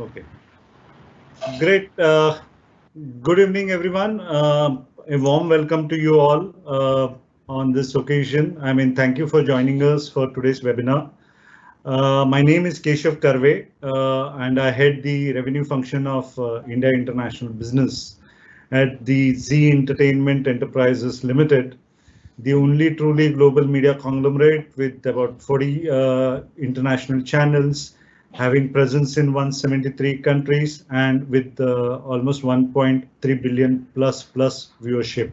Okay, great. Good evening, everyone. A warm welcome to you all on this occasion. Thank you for joining us for today's webinar. My name is Keshav Karve, and I head the revenue function of India International Business at the Zee Entertainment Enterprises Limited, the only truly global media conglomerate with about 40 international channels, having presence in 173 countries and with almost 1.3 billion plus viewership.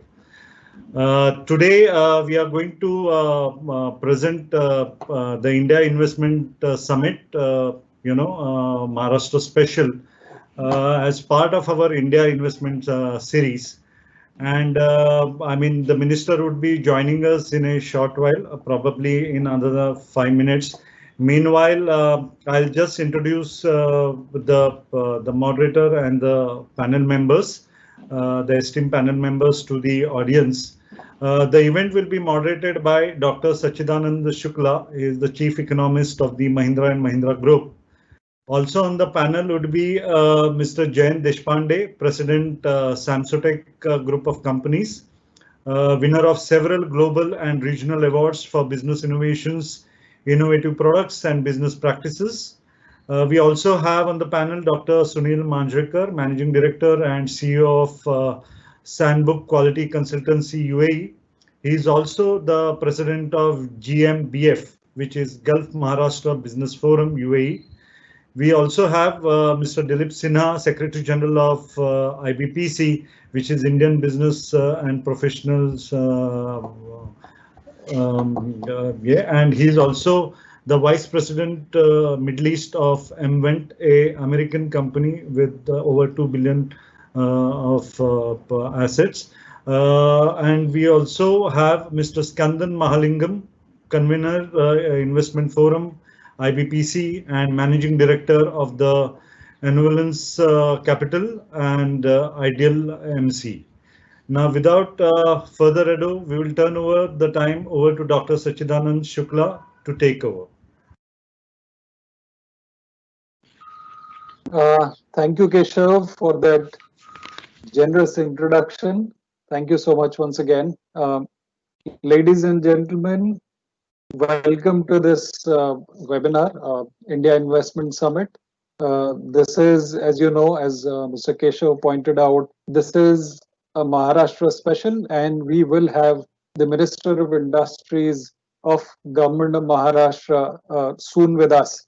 Today, we are going to present the India Investment Summit, Maharashtra Special, as part of our India Investment series. And the minister would be joining us in a short while, probably in another 5 minutes. Meanwhile, I'll just introduce the moderator and the panel members, the esteemed panel members to the audience. The event will be moderated by Dr. Sachidanand Shukla. He is the Chief Economist of the Mahindra & Mahindra Group. Also on the panel would be Mr. Jayant Deshpande, President, Samsotech Group of Companies, winner of several global and regional awards for business innovations, innovative products and business practices. We also have on the panel Dr. Sunil Manjrekar, Managing Director and CEO of Sandbook Quality Consultancy UAE. He is also the President of GMBF, which is Gulf Maharashtra Business Forum UAE. We also have Mr. Dilip Sinha, Secretary General of IBPC, which is Indian Business and Professionals. And he's also the Vice President Middle East of MVent, a American company with over 2 billion of assets. And we also have Mr. Skandan Mahalingam, Convener, Investment Forum, IBPC, and Managing Director of the Enuvalence Capital and Ideal MC. Now, without further ado, we will turn over the time over to Dr. Sachidanand Shukla to take over. Thank you, Keshav, for that generous introduction. Thank you so much once again. Ladies and gentlemen, welcome to this webinar, India Investment Summit. This is, as you know, as Mr. Keshav pointed out, this is a Maharashtra special, and we will have the Minister of Industries of Government of Maharashtra soon with us.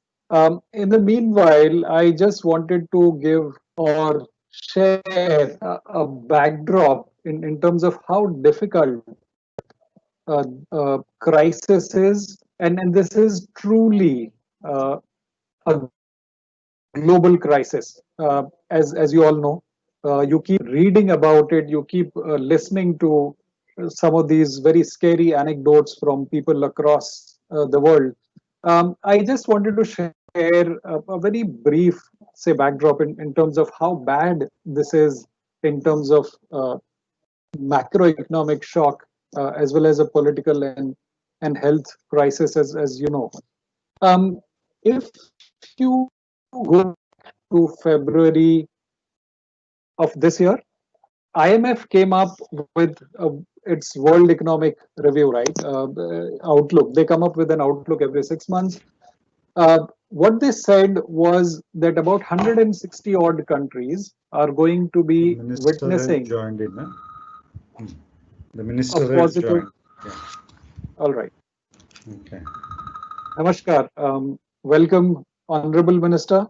In the meanwhile, I just wanted to give or share a backdrop in terms of how difficult crisis is, and this is truly a global crisis. As you all know, you keep reading about it, you keep listening to some of these very scary anecdotes from people across the world. I just wanted to share a very brief, say, backdrop in terms of how bad this is in terms of macroeconomic shock, as well as a political and health crisis, as you know. If you go to February of this year, IMF came up with its World Economic Review, right? Outlook. They come up with an outlook every 6 months. What they said was that about 160 odd countries are going to be witnessing. Joined in, huh? The minister has joined. Yeah. All right. Okay. Namaskar. Welcome, Honorable Minister.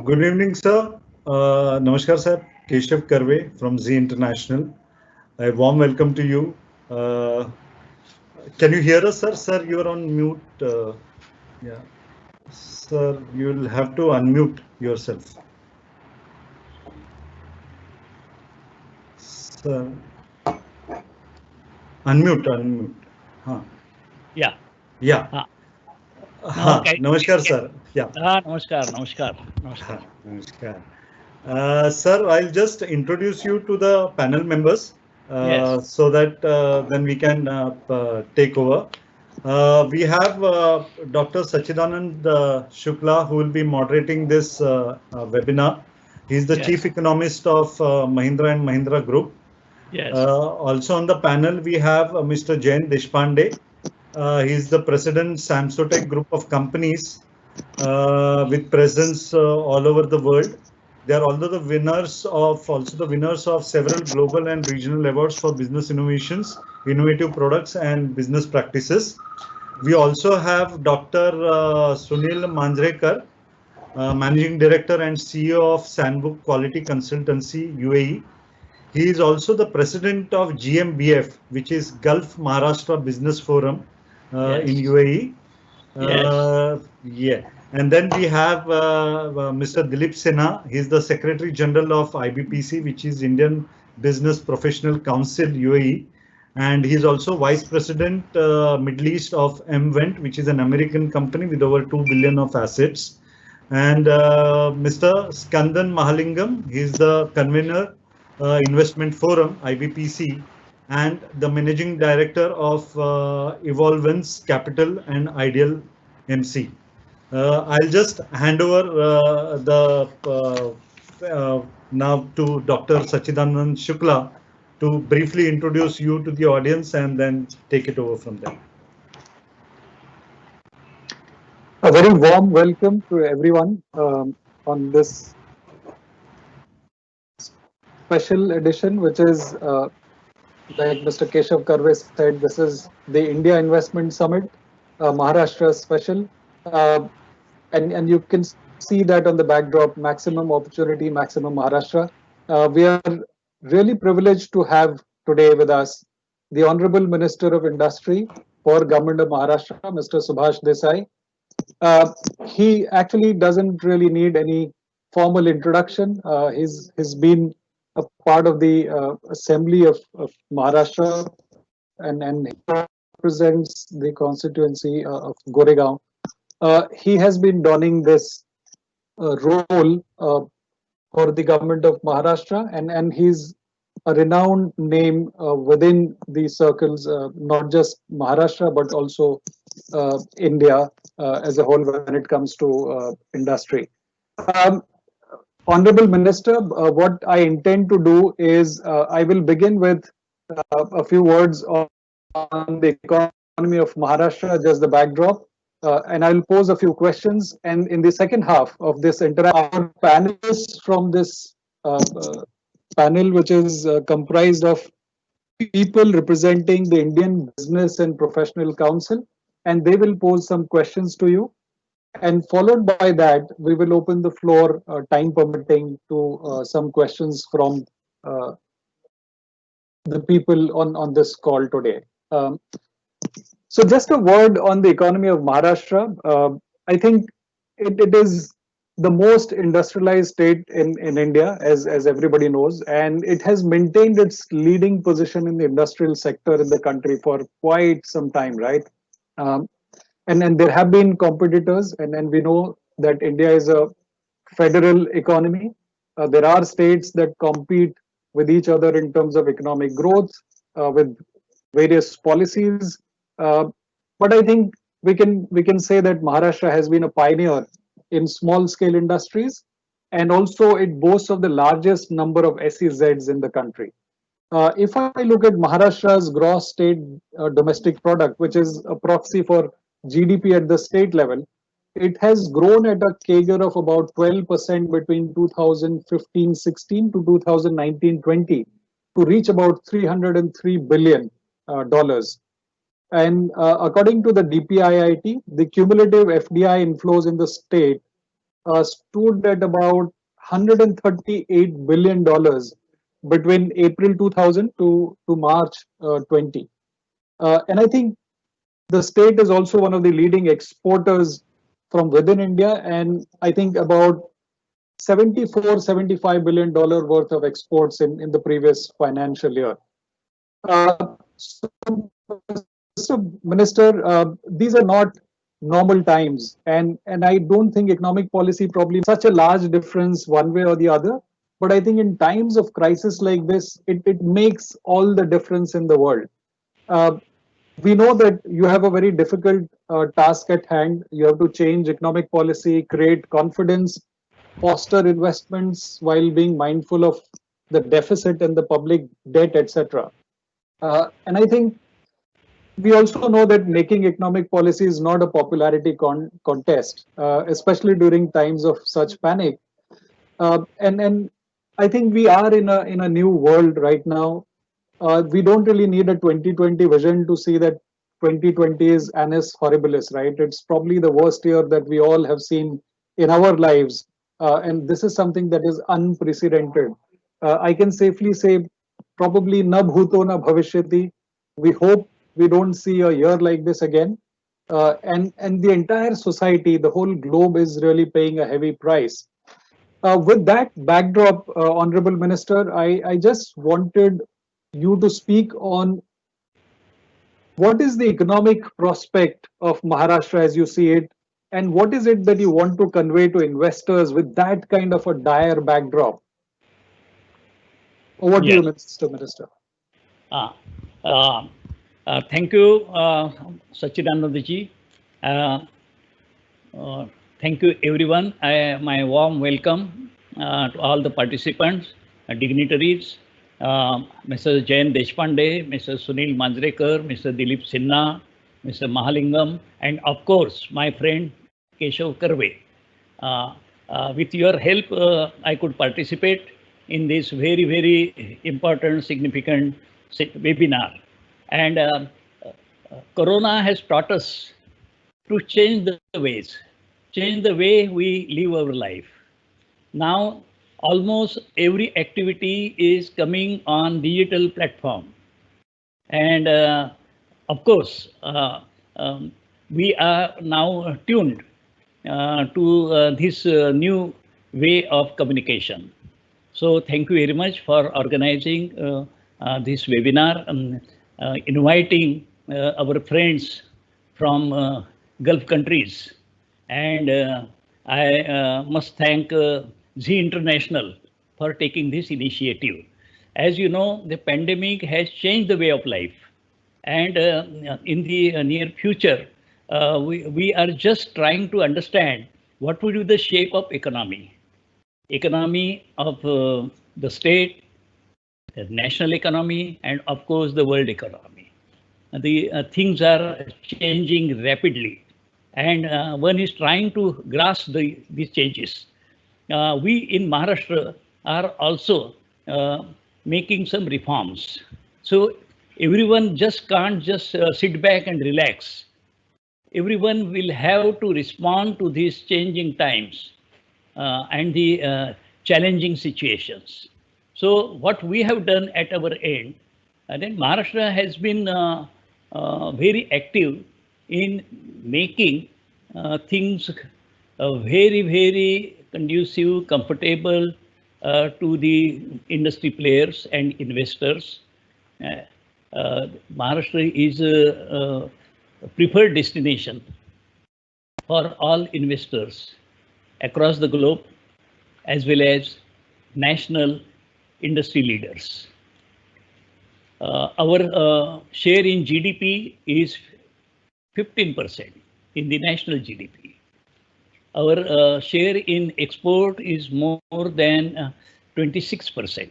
Good evening, sir. Namaskar, sir. Keshav Karve from Zee International. A warm welcome to you. Can you hear us, sir? Sir, you are on mute. Yeah. Sir, you will have to unmute yourself. Sir. Unmute. Huh. Yeah. Yeah. Okay. Namaskar, sir. Yeah. Namaskar. Sir, I'll just introduce you to the panel members Yes. so that then we can take over. We have Dr. Sachidanand Shukla, who will be moderating this webinar. He's the Yes. Chief Economist of Mahindra and Mahindra Group. Yes. Also on the panel, we have Mr. Jain Deshpande. He's the President, Samsotech Group of Companies, with presence all over the world. They are also the winners of several global and regional awards for business innovations, innovative products, and business practices. We also have Dr. Sunil Manjrekar, Managing Director and CEO of Sandbook Quality Consultancy, UAE. He is also the president of GMBF, which is Gulf Maharashtra Business Forum in Yes. UAE. Yes. Yeah. And then we have Mr. Dilip Sinha. He's the Secretary General of IBPC, which is Indian Business Professional Council, UAE. And he's also Vice President Middle East of MVent, which is an American company with over 2 billion of assets. And Mr. Skandan Mahalingam, he's the convener Investment Forum, IBPC, and the Managing Director of Evolvence Capital and Ideal MC. I'll just hand over now to Dr. Sachidanand Shukla to briefly introduce you to the audience and then take it over from there. A very warm welcome to everyone on this special edition, which is, like Mr. Keshav Karve said, this is the India Investment Summit, Maharashtra special. And you can see that on the backdrop, maximum opportunity, maximum Maharashtra. We are really privileged to have today with us the Honorable Minister of Industry for Government of Maharashtra, Mr. Subhash Desai. He actually doesn't really need any formal introduction. He's been a part of the Assembly of Maharashtra, and he represents the constituency of Goregaon. He has been donning this role for the government of Maharashtra, and he's a renowned name within the circles, not just Maharashtra, but also India as a whole when it comes to industry. Um, Honorable Minister, what I intend to do is I will begin with a few words on the economy of Maharashtra, just the backdrop, and I'll pose a few questions. And in the second half of this interaction, our panelists from this panel, which is comprised of people representing the Indian Business and Professional Council, and they will pose some questions to you. And followed by that, we will open the floor, time permitting, to some questions from the people on this call today. So just a word on the economy of Maharashtra. I think it is the most industrialized state in India, as everybody knows, and it has maintained its leading position in the industrial sector in the country for quite some time, right? And there have been competitors, and we know that India is a federal economy. There are states that compete with each other in terms of economic growth, with various policies. But I think we can say that Maharashtra has been a pioneer in small scale industries, and also it boasts of the largest number of SEZs in the country. If I look at Maharashtra's gross state domestic product, which is a proxy for GDP at the state level, it has grown at a CAGR of about 12% between 2015-16 to 2019-20 to reach about $303 billion. And according to the DPIIT, the cumulative FDI inflows in the state stood at about $138 billion between April 2000 to March 20. And I think the state is also one of the leading exporters from within India, and I think about $75 billion worth of exports in the previous financial year. So, Minister, these are not normal times, and I don't think economic policy probably such a large difference one way or the other. But I think in times of crisis like this, it makes all the difference in the world. We know that you have a very difficult task at hand. You have to change economic policy, create confidence, foster investments while being mindful of the deficit and the public debt, etc. And I think we also know that making economic policy is not a popularity contest, especially during times of such panic. And I think we are in a new world right now. We don't really need a 2020 vision to see that 2020 is annus horribilis, right? It's probably the worst year that we all have seen in our lives, and this is something that is unprecedented. I can safely say, probably na bhuto na bhavishyati. We hope we don't see a year like this again. And the entire society, the whole globe is really paying a heavy price. With that backdrop, Honorable Minister, I just wanted you to speak on what is the economic prospect of Maharashtra as you see it, and what is it that you want to convey to investors with that kind of a dire backdrop? Over to you, Mr. Minister. Thank you, Sachidanandaji. Thank you, everyone. My warm welcome to all the participants, dignitaries, Mr. Jayant Deshpande, Mr. Sunil Manjrekar, Mr. Dilip Sinha, Mr. Mahalingam, and of course, my friend Keshav Karve. With your help, I could participate in this very, very important, significant webinar. And Corona has taught us to change the ways, change the way we live our life. Now, almost every activity is coming on digital platform. And of course, we are now tuned to this new way of communication. So thank you very much for organizing this webinar, inviting our friends from Gulf countries. And I must thank Zee International for taking this initiative. As you know, the pandemic has changed the way of life. And in the near future, we are just trying to understand what will be the shape of economy of the state, the national economy, and of course the world economy. The things are changing rapidly, and one is trying to grasp these changes. We in Maharashtra are also making some reforms. So everyone just can't just sit back and relax. Everyone will have to respond to these changing times and the challenging situations. So what we have done at our end, and then Maharashtra has been very active in making things very, very conducive, comfortable to the industry players and investors. Maharashtra is a preferred destination for all investors across the globe, as well as national industry leaders. Our share in GDP is 15% in the national GDP. Our share in export is more than 26%.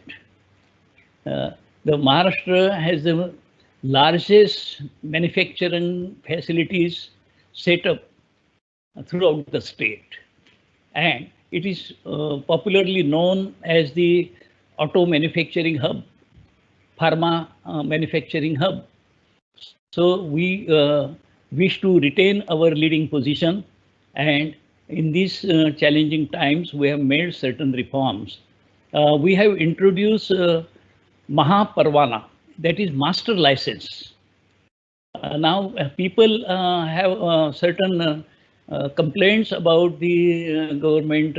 The Maharashtra has the largest manufacturing facilities set up throughout the state. And it is popularly known as the auto manufacturing hub, pharma manufacturing hub. So we wish to retain our leading position, and in these challenging times, we have made certain reforms. We have introduced Mahaparvana, that is master license. Now people have certain complaints about the government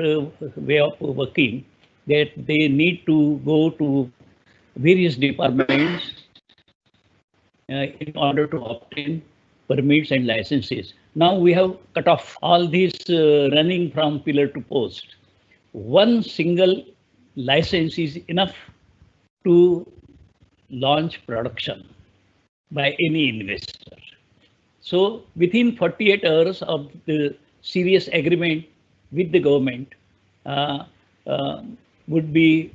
way of working, that they need to go to various departments in order to obtain permits and licenses. Now we have cut off all these running from pillar to post. One single license is enough to launch production by any investor. So within 48 hours of the serious agreement with the government, uh, uh, would be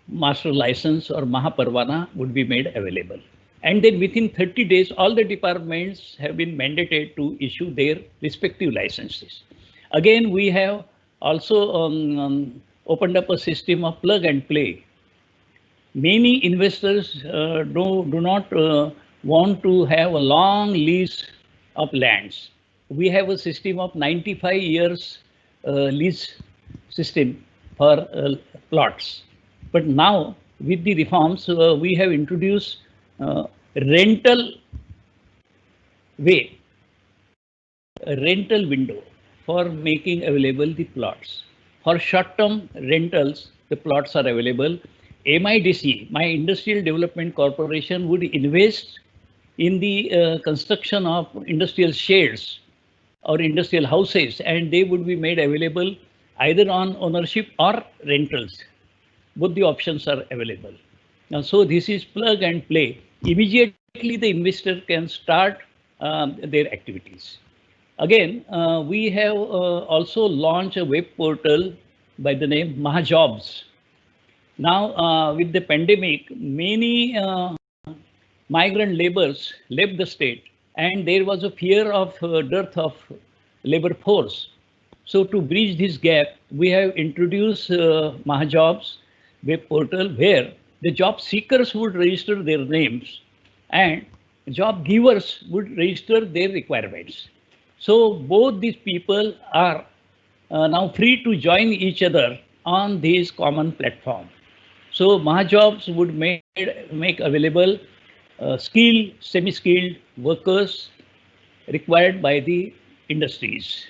master license or Mahaparvana would be made available. And then within 30 days, all the departments have been mandated to issue their respective licenses. Again, we have also opened up a system of plug and play. Many investors do not want to have a long lease of lands. We have a system of 95 years lease system for plots. But now with the reforms, we have introduced rental way, a rental window for making available the plots. For short-term rentals, the plots are available. MIDC, my Industrial Development Corporation, would invest in the construction of industrial sheds or industrial houses, and they would be made available either on ownership or rentals. Both the options are available. Now, so this is plug and play. Immediately the investor can start their activities. Again, we have also launched a web portal by the name Mahajobs. Now, with the pandemic, many migrant laborers left the state, and there was a fear of dearth of labor force. So to bridge this gap, we have introduced Mahajobs web portal, where the job seekers would register their names and job givers would register their requirements. So both these people are now free to join each other on this common platform. So Mahajobs would make available skilled, semi-skilled workers required by the industries.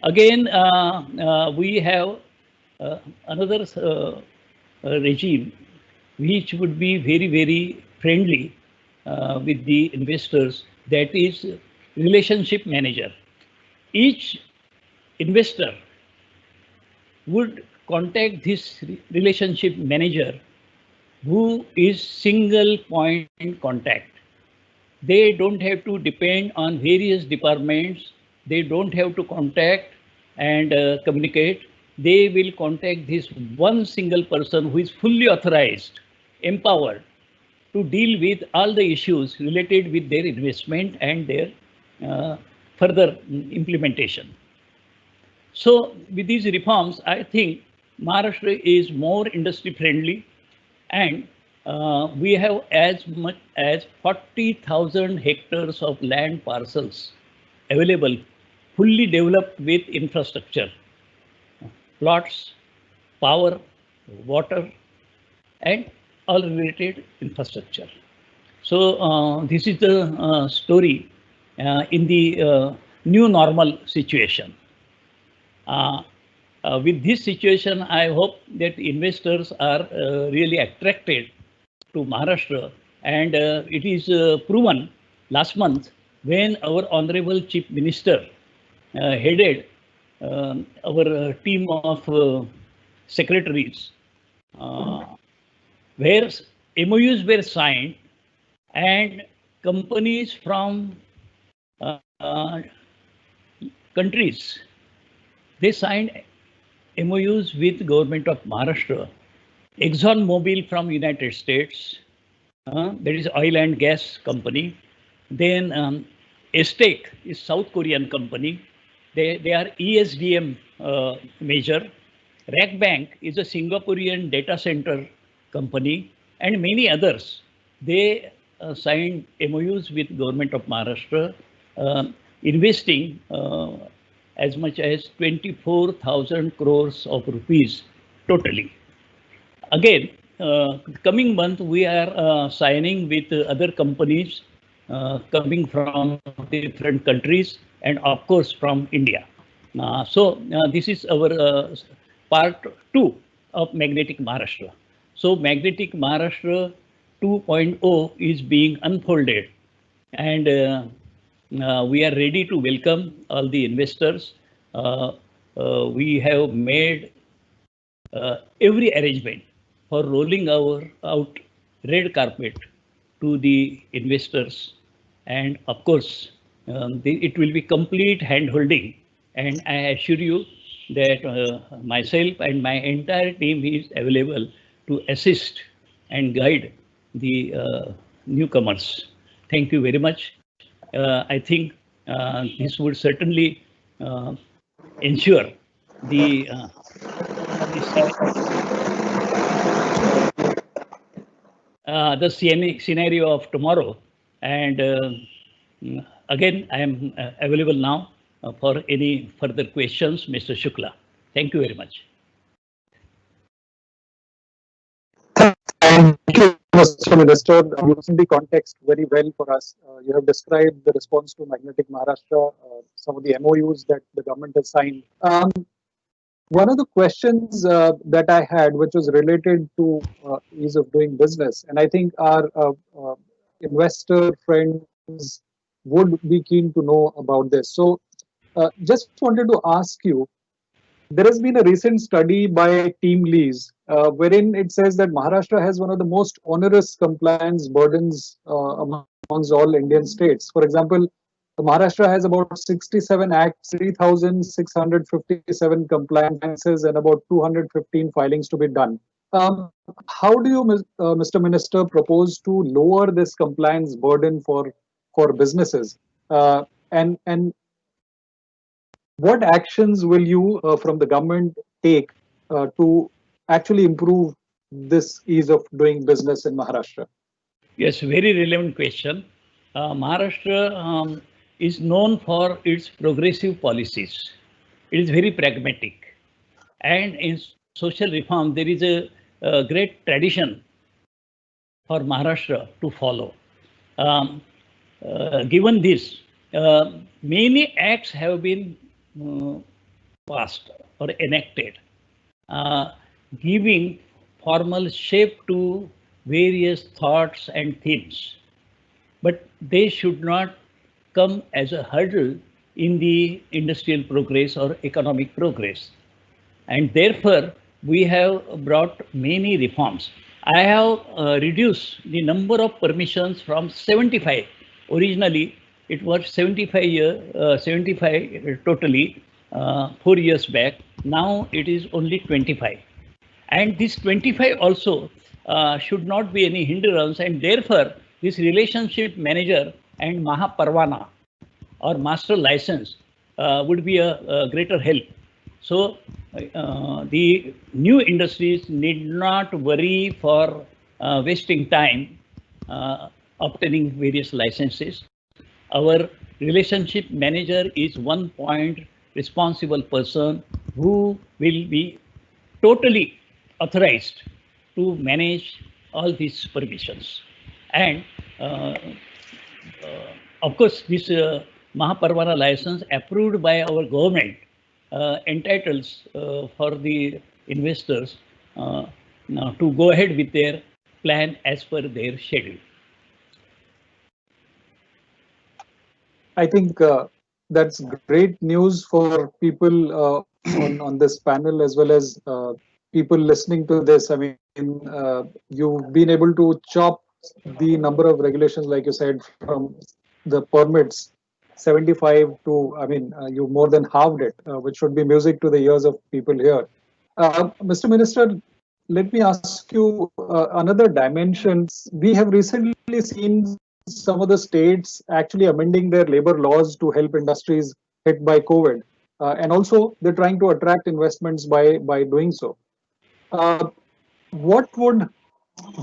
Again, we have another regime which would be very, very friendly with the investors, that is relationship manager. Each investor would contact this relationship manager, who is single point contact. They don't have to depend on various departments. They don't have to contact and communicate. They will contact this one single person who is fully authorized, empowered to deal with all the issues related with their investment and their further implementation. So with these reforms, I think Maharashtra is more industry friendly, and we have as much as 40,000 hectares of land parcels available, fully developed with infrastructure, plots, power, water, and all related infrastructure. So this is the story in the new normal situation. With this situation, I hope that investors are really attracted to Maharashtra, and it is proven last month when our Honorable Chief Minister headed our team of secretaries, where MOUs were signed, and companies from countries, they signed MOUs with government of Maharashtra. ExxonMobil from United States, that is oil and gas company. Then Estec is South Korean company. They are ESDM major. RAKBank is a Singaporean data center company, and many others. They signed MOUs with government of Maharashtra, investing as much as 24,000 crores of rupees totally. Again, coming month, we are signing with other companies coming from different countries, and of course from India. So this is our part 2 of Magnetic Maharashtra. So Magnetic Maharashtra 2.0 is being unfolded, and we are ready to welcome all the investors. We have made every arrangement for rolling out red carpet to the investors and of course, it will be complete hand-holding. And I assure you that myself and my entire team is available to assist and guide the newcomers. Thank you very much. I think this would certainly ensure the scenario of tomorrow. And again, I am available now for any further questions, Mr. Shukla. Thank you very much. Thank you, Mr. Minister. You've seen the context very well for us. You have described the response to Magnetic Maharashtra, some of the MOUs that the government has signed. One of the questions that I had, which was related to ease of doing business, and I think our investor friends would be keen to know about this. So, just wanted to ask you, there has been a recent study by Team Lease, wherein it says that Maharashtra has one of the most onerous compliance burdens amongst all Indian states. For example, Maharashtra has about 67 acts, 3,657 compliances, and about 215 filings to be done. How do you, Mr. Minister, propose to lower this compliance burden for businesses? And what actions will you from the government take to actually improve this ease of doing business in Maharashtra? Yes, very relevant question. Maharashtra is known for its progressive policies. It is very pragmatic. And in social reform, there is a great tradition for Maharashtra to follow. Given this, many acts have been passed or enacted, giving formal shape to various thoughts and themes. But they should not come as a hurdle in the industrial progress or economic progress. And therefore, we have brought many reforms. I have reduced the number of permissions from 75. Originally, it was 75 totally 4 years back. Now it is only 25. And this 25 also should not be any hindrance, and therefore this relationship manager and Mahaparvana or master license would be a greater help. So the new industries need not worry for wasting time obtaining various licenses. Our relationship manager is one point responsible person who will be totally authorized to manage all these permissions. And of course, this Mahaparvana license approved by our government entitles for the investors to go ahead with their plan as per their schedule. I think that's great news for people on this panel, as well as people listening to this. I mean, you've been able to chop the number of regulations, like you said, from the permits 75 to, I mean, you more than halved it, which should be music to the ears of people here. Mr. Minister, let me ask you another dimension. We have recently seen some of the states actually amending their labor laws to help industries hit by COVID. And also they're trying to attract investments by doing so. What would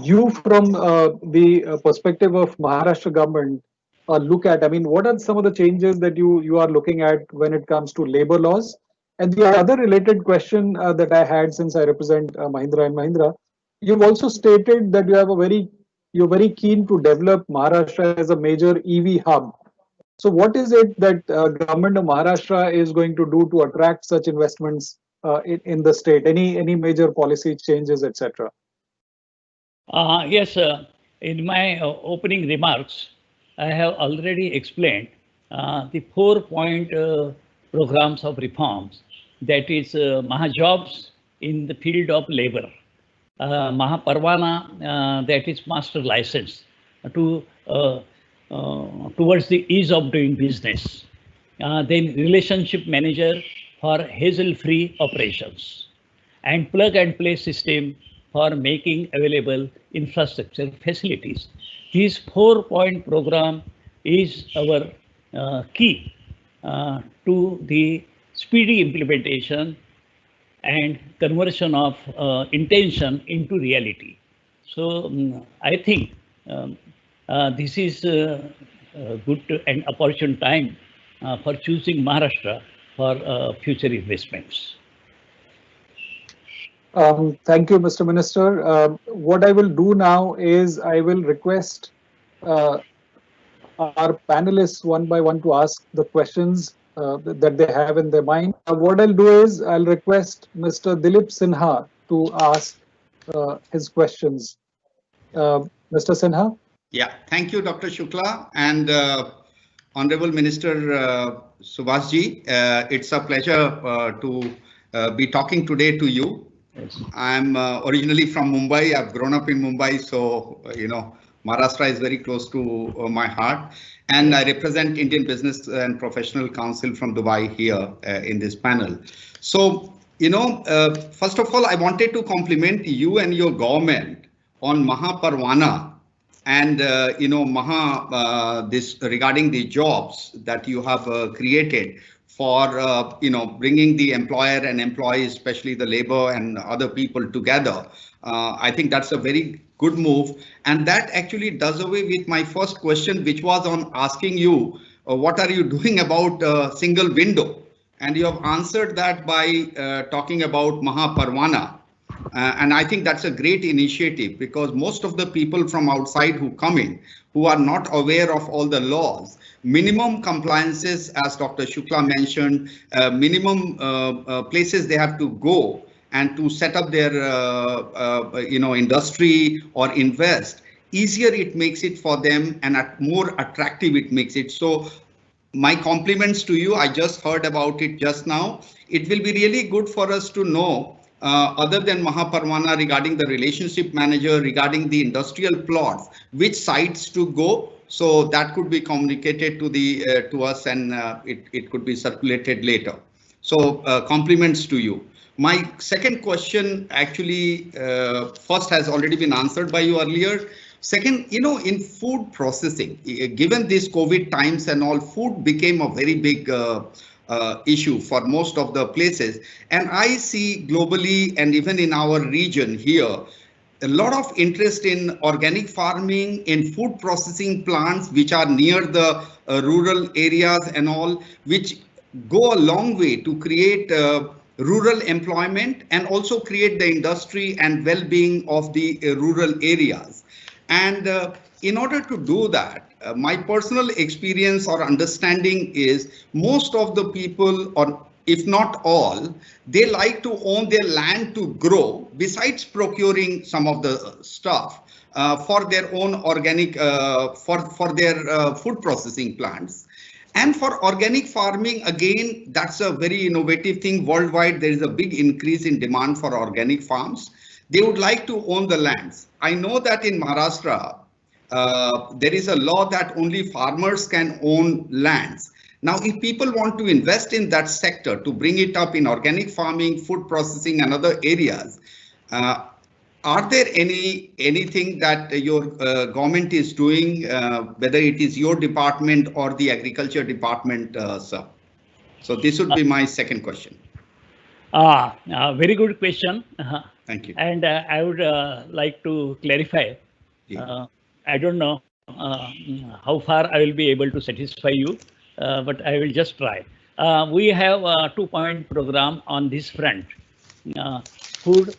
you, from the perspective of Maharashtra government, look at? I mean, what are some of the changes that you are looking at when it comes to labor laws? And the other related question that I had, since I represent Mahindra and Mahindra, you've also stated that you're very keen to develop Maharashtra as a major EV hub. So what is it that government of Maharashtra is going to do to attract such investments in the state? Any major policy changes, etc.? Yes, in my opening remarks, I have already explained the 4-point programs of reforms. That is Mahajobs in the field of labor, Mahaparvana, that is master license, to towards the ease of doing business. Then relationship manager for hassle-free operations, and plug and play system for making available infrastructure facilities. This 4-point program is our key to the speedy implementation and conversion of intention into reality. So I think this is a good and opportune time for choosing Maharashtra for future investments. Thank you, Mr. Minister. What I will do now is I will request our panelists one by one to ask the questions that they have in their mind. What I'll do is I'll request Mr. Dilip Sinha to ask his questions. Mr. Sinha? Yeah, thank you, Dr. Shukla, and Honorable Minister Subhashji. It's a pleasure to be talking today to you. Yes. I'm originally from Mumbai. I've grown up in Mumbai, so Maharashtra is very close to my heart. And I represent Indian Business and Professional Council from Dubai here in this panel. So, first of all, I wanted to compliment you and your government on Mahaparvana and this regarding the jobs that you have created for bringing the employer and employee, especially the labor and other people together. I think that's a very good move, and that actually does away with my first question, which was on asking you what are you doing about single window, and you have answered that by talking about Mahaparvana. And I think that's a great initiative, because most of the people from outside who come in, who are not aware of all the laws, minimum compliances, as Dr. Shukla mentioned, minimum places they have to go and to set up their industry or invest, easier it makes it for them, and more attractive it makes it. So my compliments to you. I just heard about it just now. It will be really good for us to know, other than Mahaparvana, regarding the relationship manager, regarding the industrial plots, which sites to go. So that could be communicated to us, and it could be circulated later. So compliments to you. My second question actually first has already been answered by you earlier. Second, in food processing, given these COVID times and all, food became a very big issue for most of the places. And I see globally and even in our region here, a lot of interest in organic farming, in food processing plants, which are near the rural areas and all, which go a long way to create rural employment and also create the industry and well-being of the rural areas. And in order to do that, my personal experience or understanding is most of the people, or if not all, they like to own their land to grow, besides procuring some of the stuff for their own organic, for their food processing plants. And for organic farming, again, that's a very innovative thing. Worldwide, there is a big increase in demand for organic farms. They would like to own the lands. I know that in Maharashtra, there is a law that only farmers can own lands. Now, if people want to invest in that sector to bring it up in organic farming, food processing and other areas, are there anything that your government is doing, whether it is your department or the agriculture department, sir? So this would be my second question. Very good question. Thank you. And I would like to clarify. Yeah. I don't know how far I will be able to satisfy you, but I will just try. We have a 2-point program on this front. Food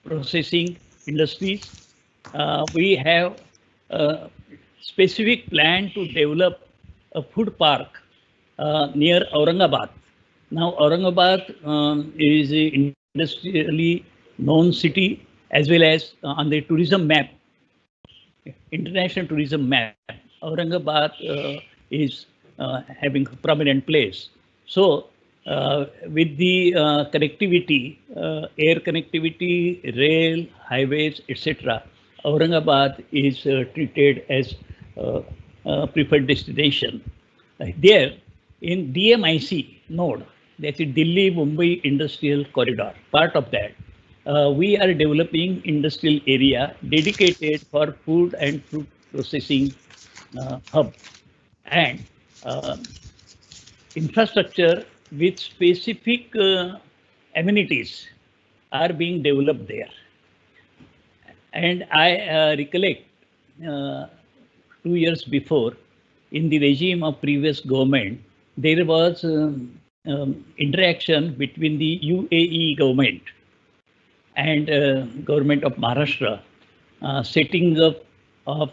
processing industries. We have a specific plan to develop a food park near Aurangabad. Now, Aurangabad is an industrially known city, as well as on the tourism map, international tourism map. Aurangabad is having a prominent place. So, with the connectivity, air connectivity, rail, highways, etc., Aurangabad is treated as preferred destination. There, in DMIC node, that is Delhi Mumbai Industrial Corridor, part of that, we are developing industrial area dedicated for food and fruit processing hub and infrastructure with specific amenities are being developed there. And I recollect 2 years before, in the regime of previous government, there was interaction between the UAE government and government of Maharashtra, setting up of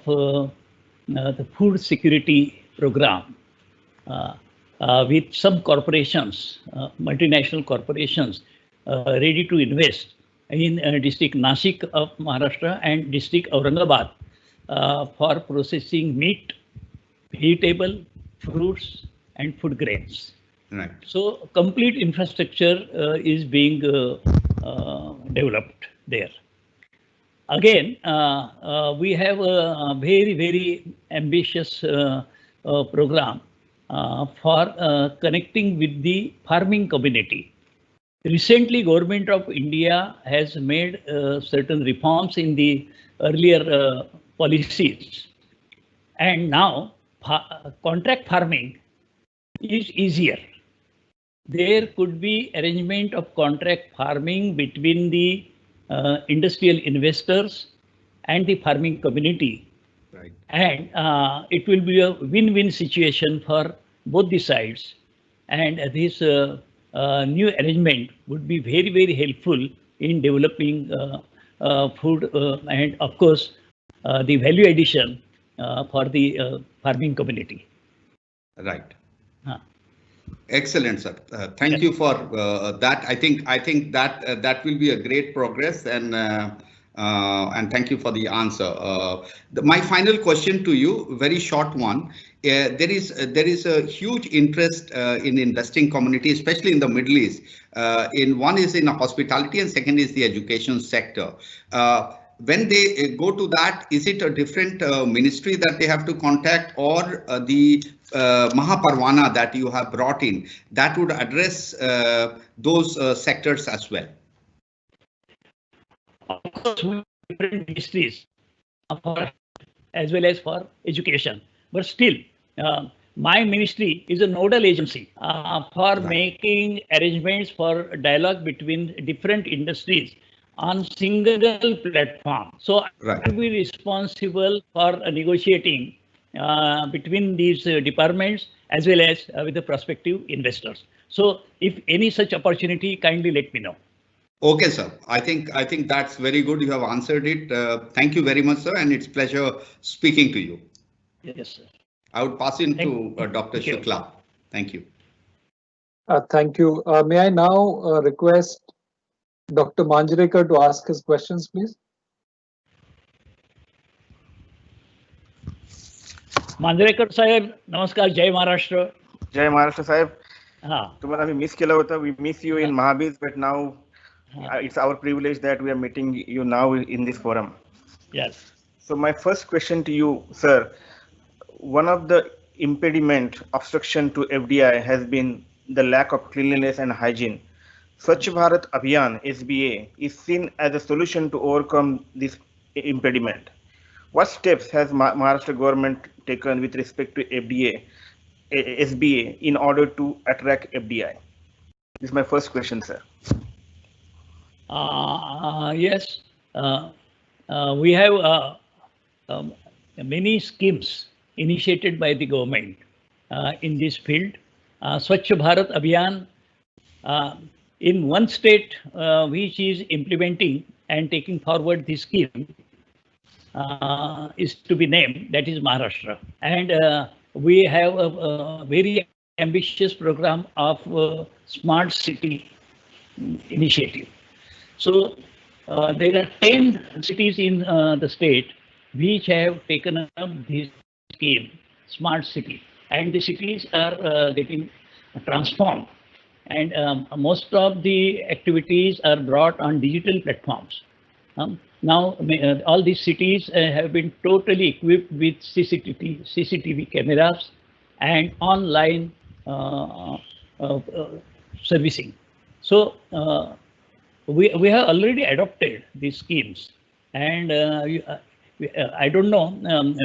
the food security program with some corporations, multinational corporations, ready to invest in district Nashik of Maharashtra and district Aurangabad for processing meat, vegetable, fruits, and food grains. Right. So complete infrastructure is being developed there. Again, we have a very, very ambitious program for connecting with the farming community. Recently, Government of India has made certain reforms in the earlier policies, and now contract farming is easier. There could be arrangement of contract farming between the industrial investors and the farming community. Right. And it will be a win-win situation for both the sides. And this new arrangement would be very, very helpful in developing food and, of course, the value addition for the farming community. Right. Excellent, sir. Thank you for that. I think that will be a great progress, and thank you for the answer. My final question to you, very short one. There is a huge interest in investing community, especially in the Middle East. One is in hospitality, and second is the education sector. When they go to that, is it a different ministry that they have to contact, or the Mahaparwana that you have brought in that would address those sectors as well? Of course, we have different ministries as well as for education, but still, my ministry is a nodal agency for making arrangements for dialogue between different industries on single platform. So I will be responsible for negotiating between these departments as well as with the prospective investors. So if any such opportunity, kindly let me know. Okay, sir. I think that's very good. You have answered it. Thank you very much, sir. And it's pleasure speaking to you. Yes, sir. I would pass in to Dr. Shukla. Thank you. Thank you. May I now request Dr. Manjrekar to ask his questions, please? Manjrekar साहेब, नमस्कार, जय महाराष्ट्र. जय महाराष्ट्र साहेब. तुम्हाला आम्ही miss केलं होतं. We miss you in Mahabis, but now it's our privilege that we are meeting you now in this forum. Yes. So my first question to you, sir, one of the impediment, obstruction to FDI has been the lack of cleanliness and hygiene. Swachh Bharat Abhiyan, SBA, is seen as a solution to overcome this impediment. What steps has Maharashtra government taken with respect to SBA in order to attract FDI? This is my first question, sir. Yes, we have many schemes initiated by the government in this field. Swachh Bharat Abhiyan, in one state which is implementing and taking forward this scheme is to be named, that is Maharashtra. And we have a very ambitious program of smart city initiative. So there are 10 cities in the state which have taken up this scheme, smart city, and the cities are getting transformed. And most of the activities are brought on digital platforms. Now, all these cities have been totally equipped with CCTV cameras and online servicing. So we have already adopted these schemes, and I don't know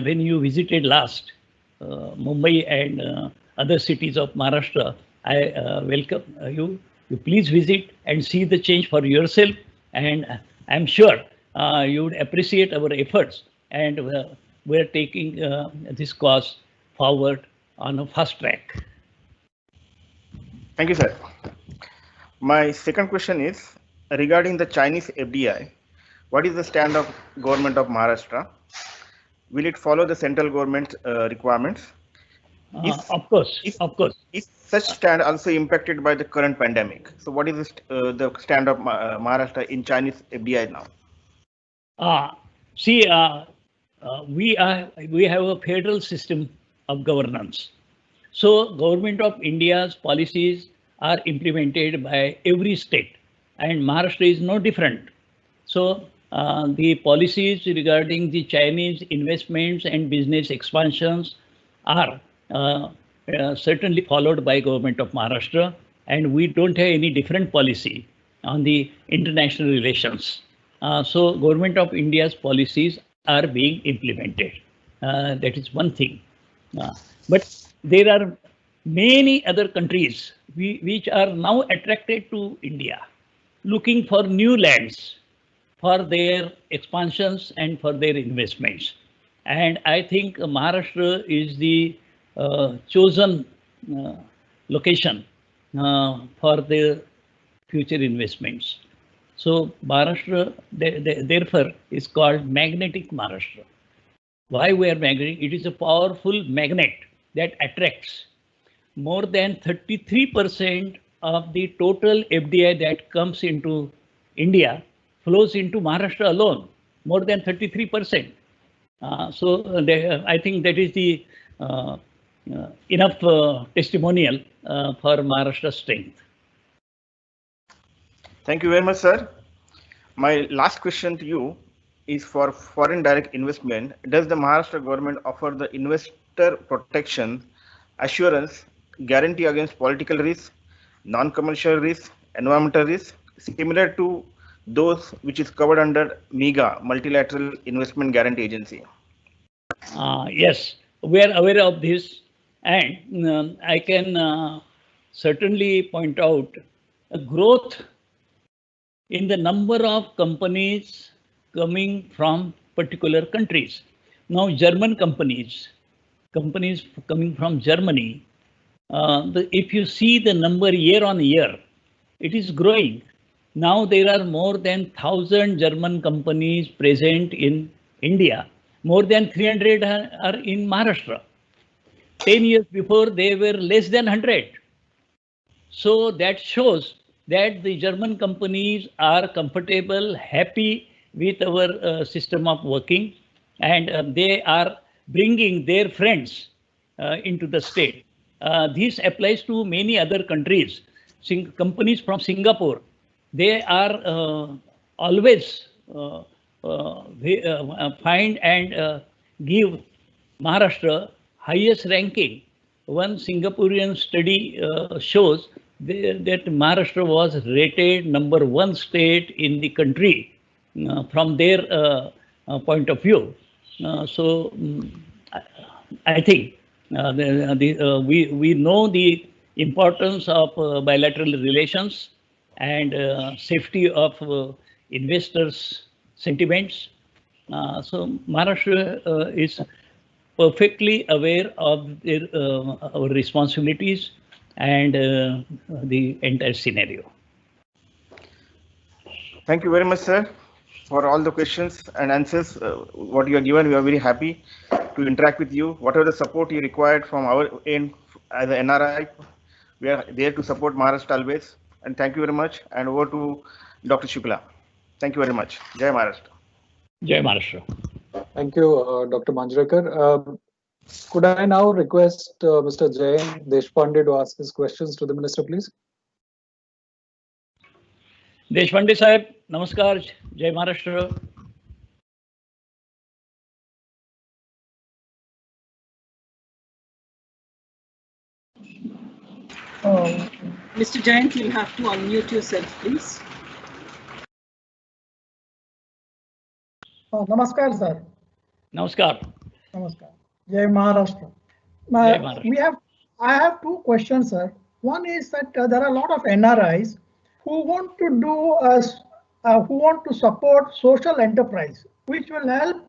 when you visited last Mumbai and other cities of Maharashtra. I welcome you. You please visit and see the change for yourself, and I'm sure you would appreciate our efforts, and we're taking this cause forward on a fast track. Thank you, sir. My second question is regarding the Chinese FDI. What is the stand of government of Maharashtra? Will it follow the central government requirements? Of course. Is such stand also impacted by the current pandemic? So what is the stand of Maharashtra in Chinese FDI now? See, we have a federal system of governance. So Government of India's policies are implemented by every state, and Maharashtra is no different. So the policies regarding the Chinese investments and business expansions are certainly followed by Government of Maharashtra, and we don't have any different policy on the international relations. So Government of India's policies are being implemented. That is one thing. But there are many other countries which are now attracted to India, looking for new lands for their expansions and for their investments. And I think Maharashtra is the chosen location for the future investments. So Maharashtra, therefore, is called magnetic Maharashtra. Why we are magnetic? It is a powerful magnet that attracts. More than 33% of the total FDI that comes into India flows into Maharashtra alone, more than 33%. So I think that is the enough testimonial for Maharashtra's strength. Thank you very much, sir. My last question to you is for foreign direct investment. Does the Maharashtra government offer the investor protection, assurance, guarantee against political risk, non-commercial risk, environmental risk, similar to those which is covered under MIGA, Multilateral Investment Guarantee Agency? Yes, we are aware of this, and I can certainly point out a growth in the number of companies coming from particular countries. Now, German companies coming from Germany, if you see the number year on year, it is growing. Now there are more than 1,000 German companies present in India. More than 300 are in Maharashtra. 10 years before, they were less than 100. So that shows that the German companies are comfortable, happy with our system of working, and they are bringing their friends into the state. This applies to many other countries. Companies from Singapore, they are always find and give Maharashtra highest ranking. One Singaporean study shows that Maharashtra was rated #1 state in the country from their point of view. So I think we know the importance of bilateral relations and safety of investors' sentiments. So Maharashtra is perfectly aware of their, our responsibilities and the entire scenario. Thank you very much, sir, for all the questions and answers. What you are given, we are very happy to interact with you. Whatever the support you required from our end as an NRI, we are there to support Maharashtra always. And thank you very much. And over to Dr. Shukla. Thank you very much. Jai Maharashtra. Jai Maharashtra. Thank you, Dr. Manjrekar. Could I now request Mr. Jayan Deshpande to ask his questions to the Minister, please? Deshpande Sahib, Namaskar, Jai Maharashtra. Mr. Jayant, you'll have to unmute yourself, please. Namaskar, sir. Namaskar. Namaskar. Jai Maharashtra. Jai Maharashtra. I have two questions, sir. One is that there are a lot of NRIs who want to who want to support social enterprise, which will help.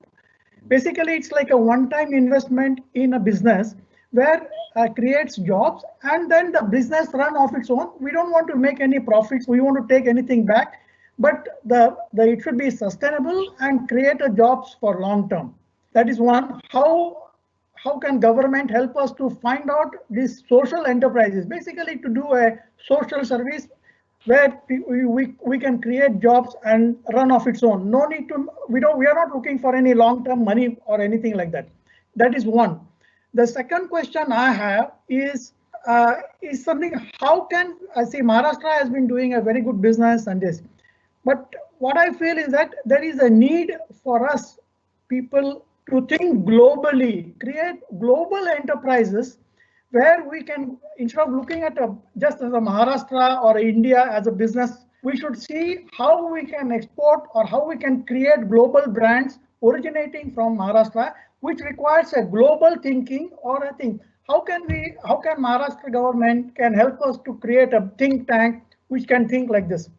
Basically, it's like a one-time investment in a business where creates jobs, and then the business run off its own. We don't want to make any profits. We want to take anything back, but it should be sustainable and create a jobs for long term. That is one. How can government help us to find out these social enterprises, basically to do a social service where we can create jobs and run off its own. No need to, we are not looking for any long-term money or anything like that. That is one. The second question I have is something, how can I see Maharashtra has been doing a very good business and this, but what I feel is that there is a need for us people to think globally, create global enterprises where we can, instead of looking at just as a Maharashtra or India as a business, we should see how we can export or how we can create global brands originating from Maharashtra, which requires a global thinking or a thing. How can Maharashtra government can help us to create a think tank which can think like this?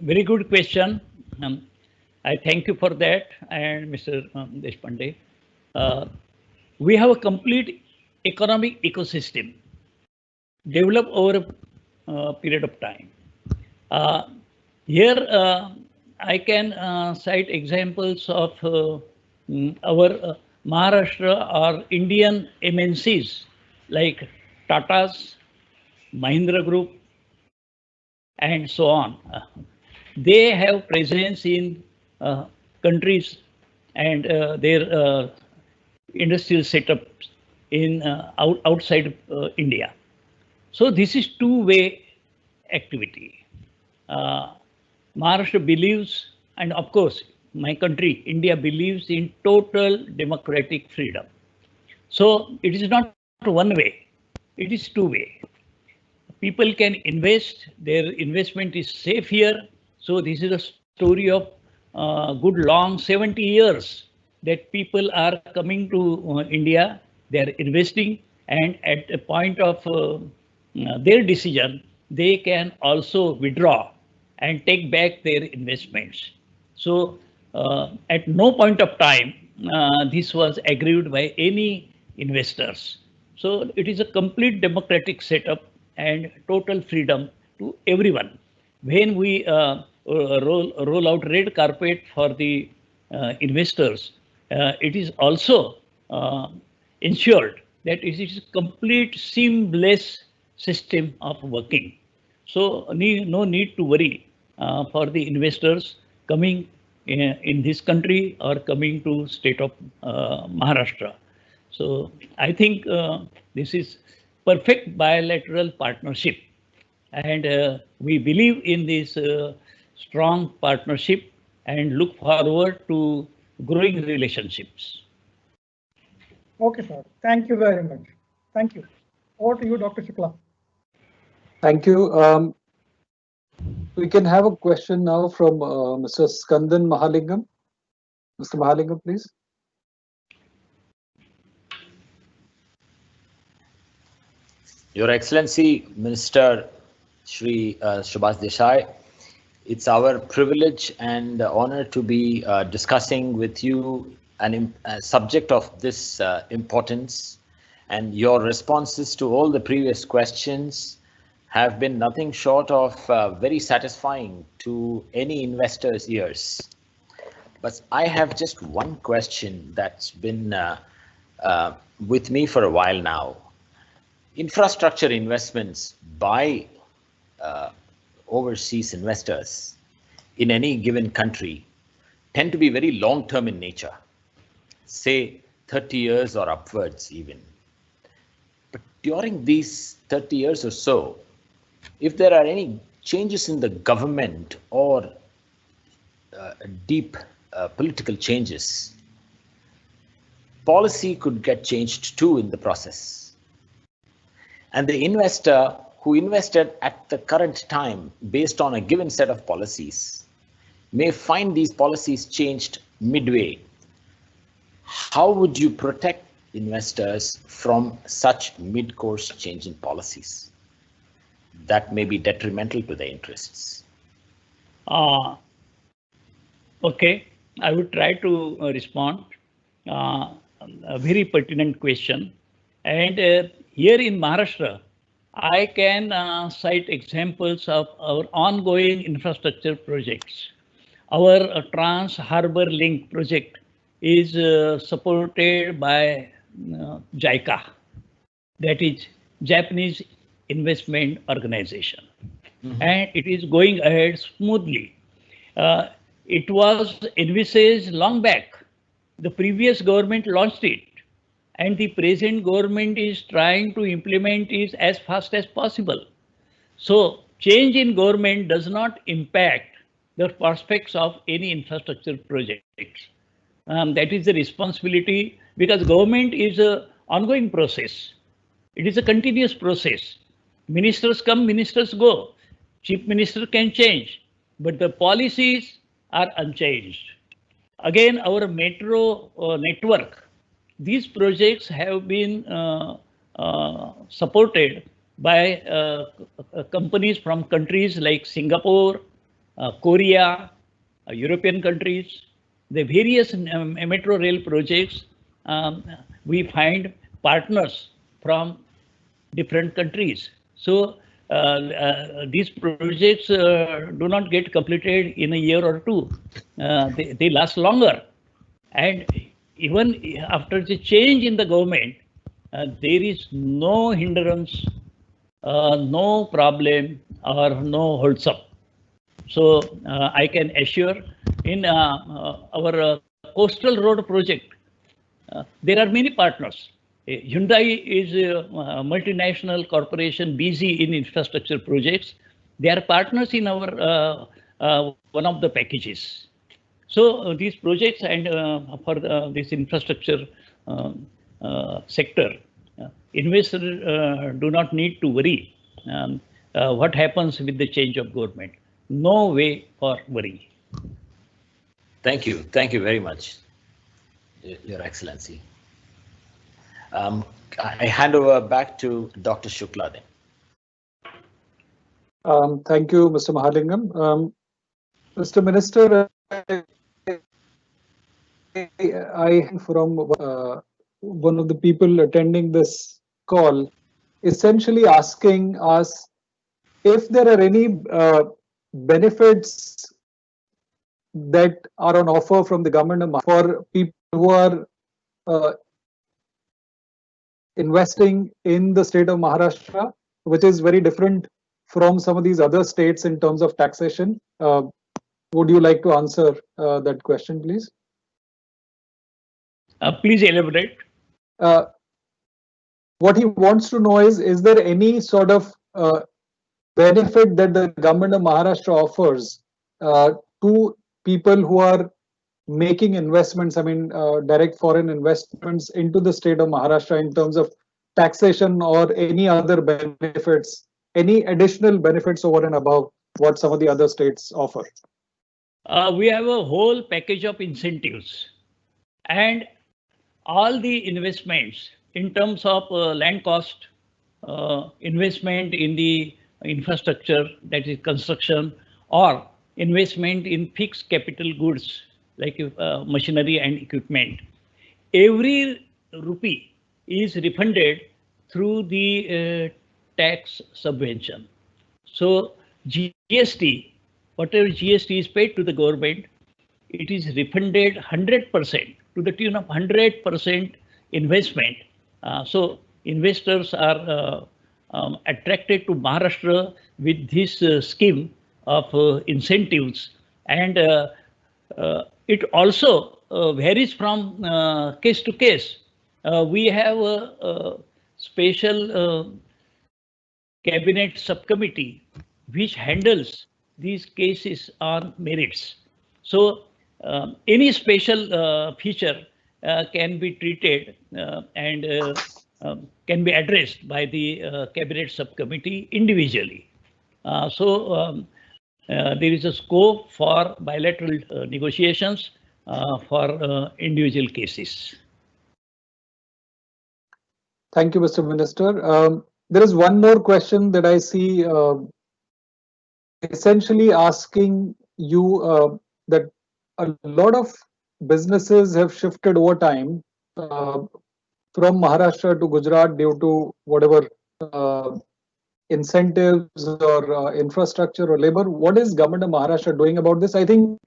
Very good question. I thank you for that, and Mr. Deshpande. We have a complete economic ecosystem developed over a period of time. Here, I can cite examples of our Maharashtra or Indian MNCs like Tata's, Mahindra Group, and so on. They have presence in countries and their industrial setups in outside India. So this is two-way activity. Maharashtra believes, and of course, my country, India, believes in total democratic freedom. So it is not one way, it is two-way. People can invest, their investment is safe here. So this is a story of good long 70 years that people are coming to India, they are investing, and at a point of their decision, they can also withdraw and take back their investments. So at no point of time, this was agreed by any investors. So it is a complete democratic setup and total freedom to everyone. When we roll out red carpet for the investors, it is also ensured that it is a complete seamless system of working. So no need to worry for the investors coming in this country or coming to state of Maharashtra. So I think this is perfect bilateral partnership, and we believe in this strong partnership and look forward to growing relationships. Okay, sir. Thank you very much. Thank you. Over to you, Dr. Shukla. Thank you. We can have a question now from Mr. Skandan Mahalingam. Mr. Mahalingam, please. Your Excellency, Minister Shri Subhash Desai, it's our privilege and honor to be discussing with you a subject of this importance, and your responses to all the previous questions have been nothing short of very satisfying to any investor's ears. But I have just one question that's been with me for a while now. Infrastructure investments by overseas investors in any given country tend to be very long-term in nature, say 30 years or upwards even. But during these 30 years or so, if there are any changes in the government or deep political changes, policy could get changed too in the process. And the investor who invested at the current time based on a given set of policies may find these policies changed midway. How would you protect investors from such mid-course change in policies that may be detrimental to their interests? Okay, I would try to respond. A very pertinent question. And here in Maharashtra, I can cite examples of our ongoing infrastructure projects. Our Trans Harbour Link project is supported by JICA, that is Japanese Investment Organization, and it is going ahead smoothly. It was envisaged long back. The previous government launched it, and the present government is trying to implement it as fast as possible. So change in government does not impact the prospects of any infrastructure projects. That is the responsibility, because government is an ongoing process. It is a continuous process. Ministers come, ministers go. Chief minister can change, but the policies are unchanged. Again, our metro network, these projects have been supported by companies from countries like Singapore, Korea, European countries. The various metro rail projects, we find partners from different countries. So these projects do not get completed in a year or two. They last longer. And even after the change in the government, there is no hindrance, no problem, or no holds up. So I can assure in our coastal road project, there are many partners. Hyundai is a multinational corporation busy in infrastructure projects. They are partners in our one of the packages. So these projects and for this infrastructure sector, investors do not need to worry what happens with the change of government. No way for worry. Thank you. Thank you very much, Your Excellency. I hand over back to Dr. Shukla then. Thank you, Mr. Mahalingam. Mr. Minister, I from one of the people attending this call, essentially asking us if there are any benefits that are on offer from the government for people who are investing in the state of Maharashtra, which is very different from some of these other states in terms of taxation. Would you like to answer that question, please? Please elaborate. What he wants to know is there any sort of benefit that the government of Maharashtra offers to people who are making investments, I mean, direct foreign investments into the state of Maharashtra in terms of taxation or any other benefits, any additional benefits over and above what some of the other states offer? We have a whole package of incentives, and all the investments in terms of land cost, investment in the infrastructure, that is construction, or investment in fixed capital goods like machinery and equipment. Every rupee is refunded through the tax subvention. So GST, whatever GST is paid to the government, it is refunded 100% to the tune of 100% investment. So investors are attracted to Maharashtra with this scheme of incentives, and it also varies from case to case. We have a special cabinet subcommittee which handles these cases on merits. So any special feature can be treated and can be addressed by the cabinet subcommittee individually. There is a scope for bilateral negotiations for individual cases. Thank you, Mr. Minister. There is one more question that I see essentially asking you that a lot of businesses have shifted over time from Maharashtra to Gujarat due to whatever incentives or infrastructure or labor. What is government of Maharashtra doing about this? I think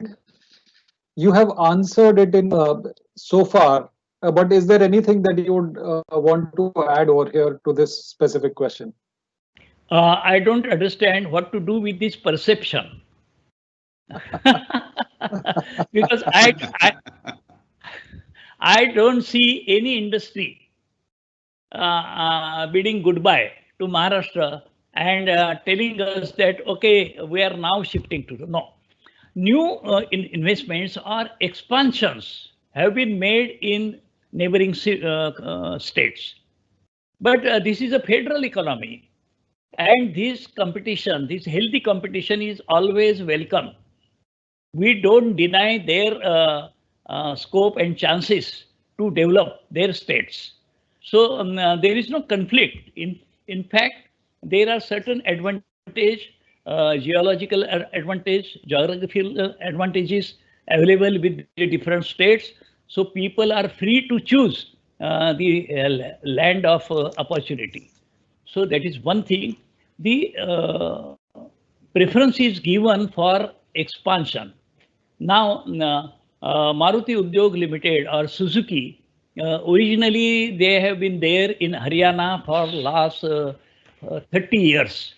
you have answered it in so far, but is there anything that you would want to add over here to this specific question? I don't understand what to do with this perception. Because I don't see any industry bidding goodbye to Maharashtra and telling us that, okay, we are now shifting to the no. New investments or expansions have been made in neighboring states. But this is a federal economy. And this competition, this healthy competition is always welcome. We don't deny their scope and chances to develop their states. So there is no conflict. In fact, there are certain advantages, geological advantage, geographical advantages available with the different states. So people are free to choose the land of opportunity. So that is one thing. The preference is given for expansion. Now, Maruti Udyog Limited or Suzuki, originally they have been there in Haryana for last 30 years.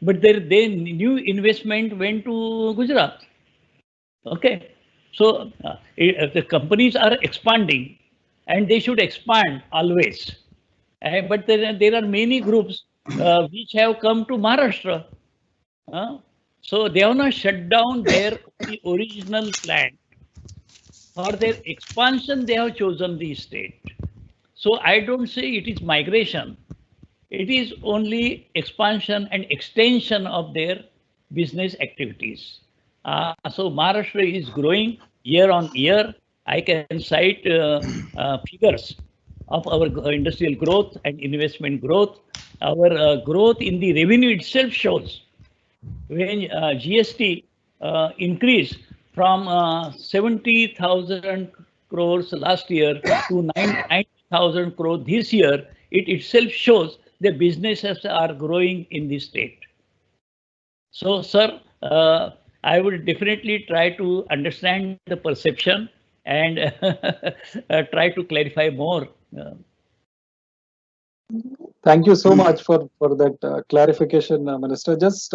But their new investment went to Gujarat. Okay, so the companies are expanding and they should expand always. But there are many groups which have come to Maharashtra. So they have not shut down their original land. For their expansion, they have chosen the state. So I don't say it is migration. It is only expansion and extension of their business activities. So Maharashtra is growing year on year. I can cite figures of our industrial growth and investment growth. Our growth in the revenue itself shows when GST increased from 70,000 crores last year to 90,000 crores this year, it itself shows the businesses are growing in the state. So, sir, I would definitely try to understand the perception and try to clarify more. Thank you so much for that clarification, Minister. Just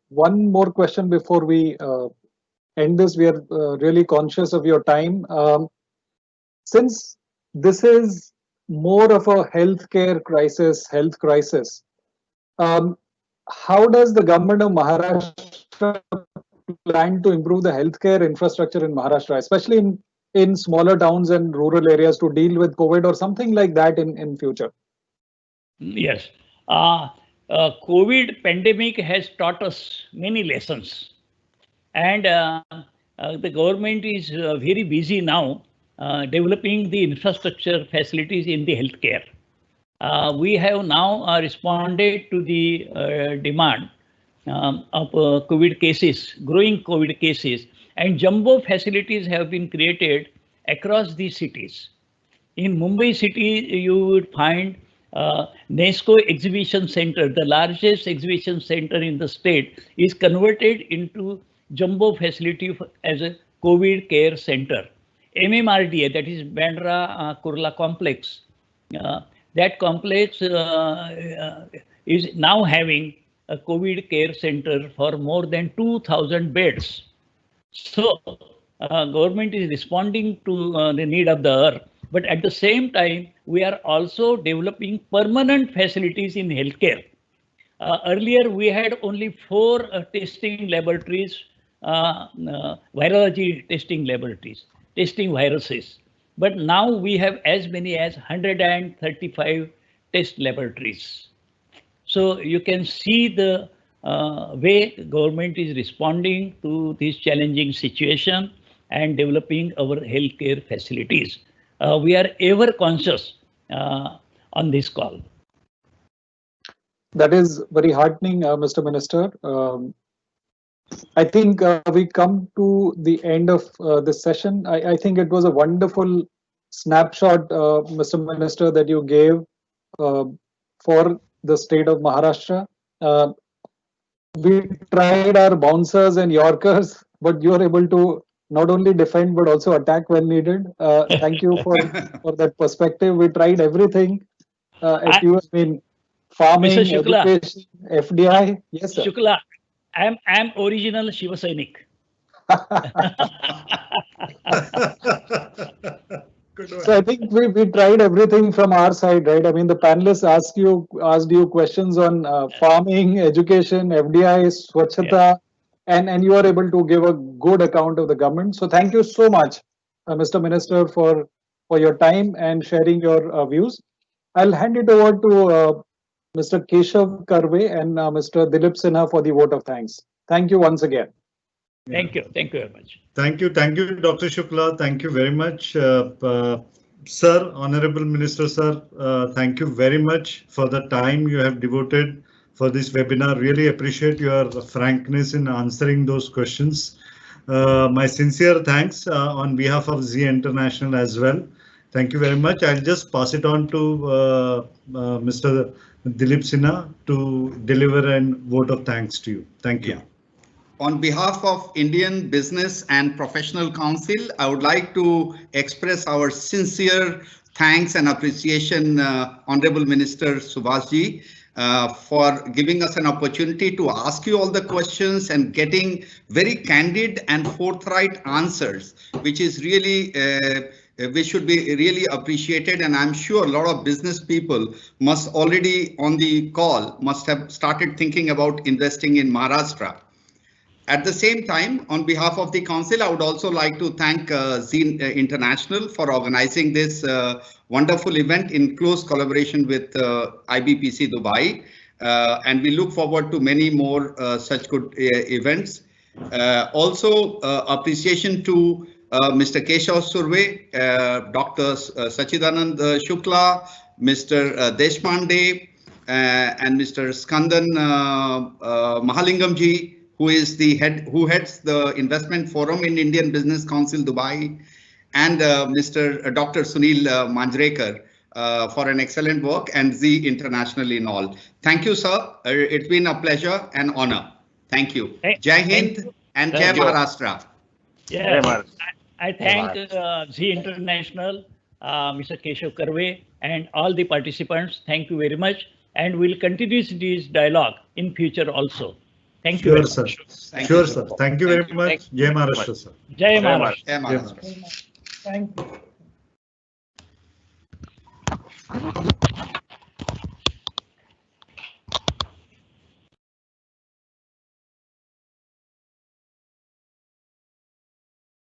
one more question before we end this. We are really conscious of your time. Since this is more of a healthcare crisis, health crisis, how does the government of Maharashtra plan to improve the healthcare infrastructure in Maharashtra, especially in smaller towns and rural areas, to deal with COVID or something like that in future? Yes, COVID pandemic has taught us many lessons, and the government is very busy now developing the infrastructure facilities in the healthcare. We have now responded to the demand of COVID cases, growing COVID cases, and jumbo facilities have been created across the cities. In Mumbai city, you would find NESCO Exhibition Center, the largest exhibition center in the state, is converted into jumbo facility as a COVID care center. MMRDA, that is Bandra Kurla Complex, that complex is now having a COVID care center for more than 2,000 beds. So government is responding to the need of the hour. But at the same time, we are also developing permanent facilities in healthcare. Earlier, we had only 4 testing laboratories, virology testing laboratories, testing viruses. But now we have as many as 135 test laboratories. So you can see the way government is responding to this challenging situation and developing our healthcare facilities. We are ever conscious on this call. That is very heartening, Mr. Minister. I think we come to the end of this session. I think it was a wonderful snapshot, Mr. Minister, that you gave for the state of Maharashtra. We tried our bouncers and Yorkers, but you are able to not only defend but also attack when needed. Thank you for that perspective. We tried everything. As you have been farming, Mr. Shukla, education, FDI. Yes, sir. Shukla, I'm original Shiva Sainik. So I think we tried everything from our side, right? I mean, the panelists asked you questions on farming, education, FDI, Swachhata, and you are able to give a good account of the government. So thank you so much, Mr. Minister, for your time and sharing your views. I'll hand it over to Mr. Keshav Karve and Mr. Dilip Sinha for the vote of thanks. Thank you once again. Thank you very much. Thank you, Dr. Shukla. Thank you very much, sir, Honorable Minister, sir. Thank you very much for the time you have devoted for this webinar. Really appreciate your frankness in answering those questions. My sincere thanks on behalf of Zee International as well. Thank you very much. I'll just pass it on to Mr. Dilip Sinha to deliver a vote of thanks to you. Thank you. Yeah. On behalf of Indian Business and Professional Council, I would like to express our sincere thanks and appreciation, Honorable Minister Subhashji, for giving us an opportunity to ask you all the questions and getting very candid and forthright answers, which is really which should be really appreciated. And I'm sure a lot of business people must already on the call must have started thinking about investing in Maharashtra. At the same time, on behalf of the council, I would also like to thank Zee International for organizing this wonderful event in close collaboration with IBPC Dubai. And we look forward to many more such good events. Also, appreciation to Mr. Keshav Surve, Dr. Sachidanand Shukla, Mr. Deshpande, and Mr. Skandan Mahalingamji, who is the heads the investment forum in Indian Business Council Dubai, and Mr. Dr. Sunil Manjrekar for an excellent work, and Zee International in all. Thank you, sir. It's been a pleasure and honor. Thank you. Jai Hind and Jai Maharashtra. Yeah, I thank Zee International, Mr. Keshav Karve, and all the participants. Thank you very much, and we'll continue this dialogue in future also. Thank you. Sure, sir. Sure, sir. Thank you very much. Jai Maharashtra, sir. Jai Maharashtra. Jai Maharashtra. Thank you.